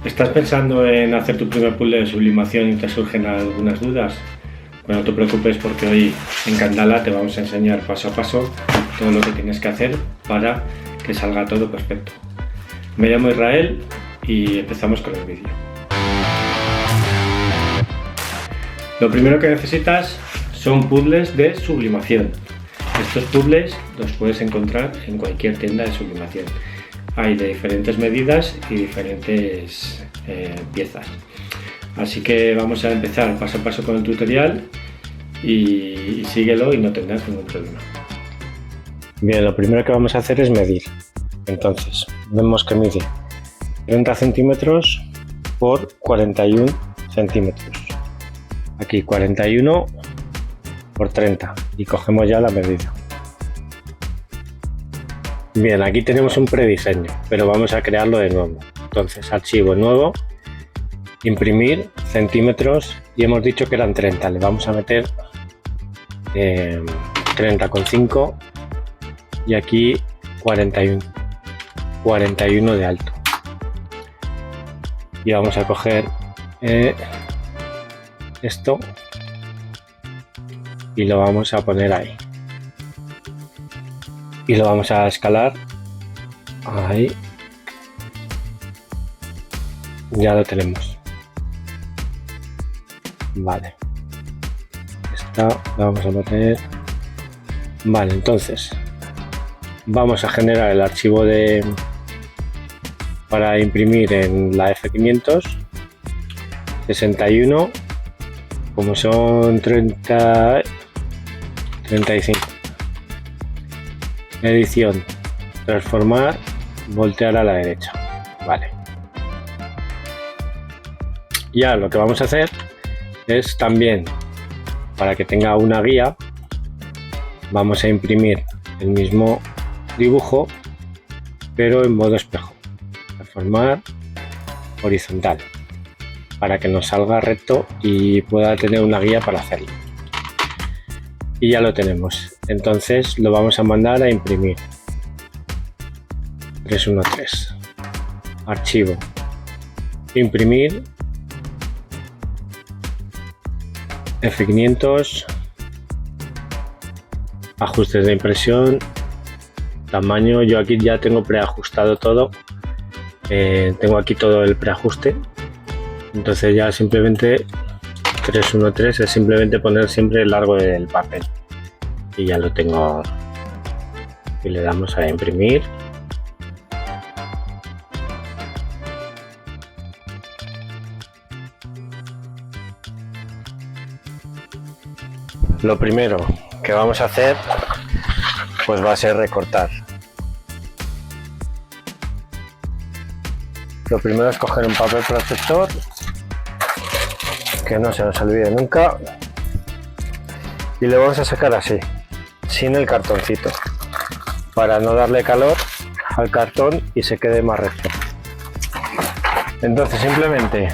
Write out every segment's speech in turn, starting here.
¿Estás pensando en hacer tu primer puzzle de sublimación y te surgen algunas dudas? Bueno, no te preocupes porque hoy en Candala te vamos a enseñar paso a paso todo lo que tienes que hacer para que salga todo perfecto. Me llamo Israel y empezamos con el vídeo. Lo primero que necesitas son puzzles de sublimación. Estos puzzles los puedes encontrar en cualquier tienda de sublimación. Hay de diferentes medidas y diferentes piezas. Así que vamos a empezar paso a paso con el tutorial y síguelo y no tendrás ningún problema. Bien, lo primero que vamos a hacer es medir. Entonces, vemos que mide 30 centímetros por 41 centímetros. Aquí 41 por 30 y cogemos ya la medida. Bien, aquí tenemos un prediseño, pero vamos a crearlo de nuevo. Entonces, archivo nuevo, imprimir centímetros y hemos dicho que eran 30. Le vamos a meter 30,5 y aquí 41 de alto. Y vamos a coger esto y lo vamos a poner ahí. Y lo vamos a escalar ahí. Ya lo tenemos. Vale. Esta la vamos a meter. Vale, entonces vamos a generar el archivo para imprimir en la F500. 61, como son 30, 35. Edición, transformar, voltear a la derecha. Vale. Ya lo que vamos a hacer es también, para que tenga una guía, vamos a imprimir el mismo dibujo pero en modo espejo. Transformar, horizontal, para que nos salga recto y pueda tener una guía para hacerlo. Y ya lo tenemos. Entonces lo vamos a mandar a imprimir. 313. Archivo. Imprimir. F500. Ajustes de impresión. Tamaño. Yo aquí ya tengo preajustado todo. Tengo aquí todo el preajuste. Entonces ya simplemente 313 es simplemente poner siempre el largo del papel. Y ya lo tengo. Y le damos a imprimir. Lo primero que vamos a hacer pues va a ser recortar. Lo primero es coger un papel protector que no se nos olvide nunca y le vamos a sacar así, sin el cartoncito, para no darle calor al cartón y se quede más recto. Entonces simplemente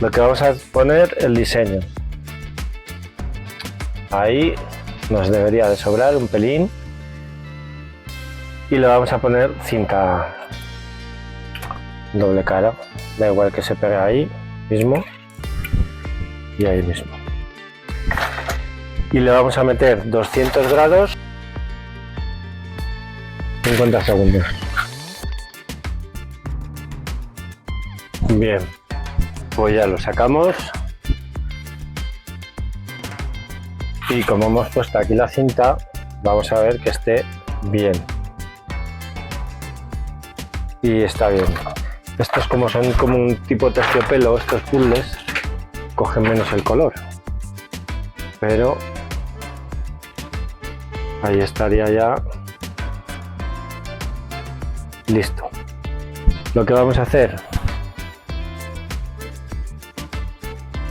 lo que vamos a poner el diseño. Ahí nos debería de sobrar un pelín y le vamos a poner cinta doble cara, da igual que se pegue ahí mismo y ahí mismo. Y le vamos a meter 200 grados 50 segundos. Bien, pues ya lo sacamos y como hemos puesto aquí la cinta, vamos a ver que esté bien. Y está bien. Estos son como un tipo terciopelo, estos puzzles cogen menos el color, pero ahí estaría ya listo. Lo que vamos a hacer,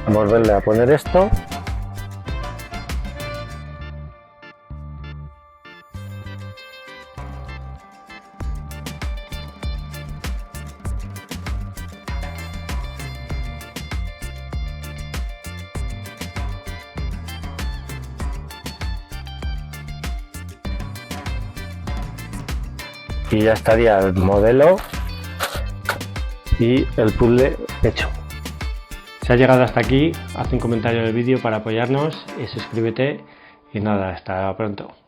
volverle a poner esto y ya estaría el modelo y el puzzle hecho. Si has llegado hasta aquí, haz un comentario en el vídeo para apoyarnos y suscríbete y nada, hasta pronto.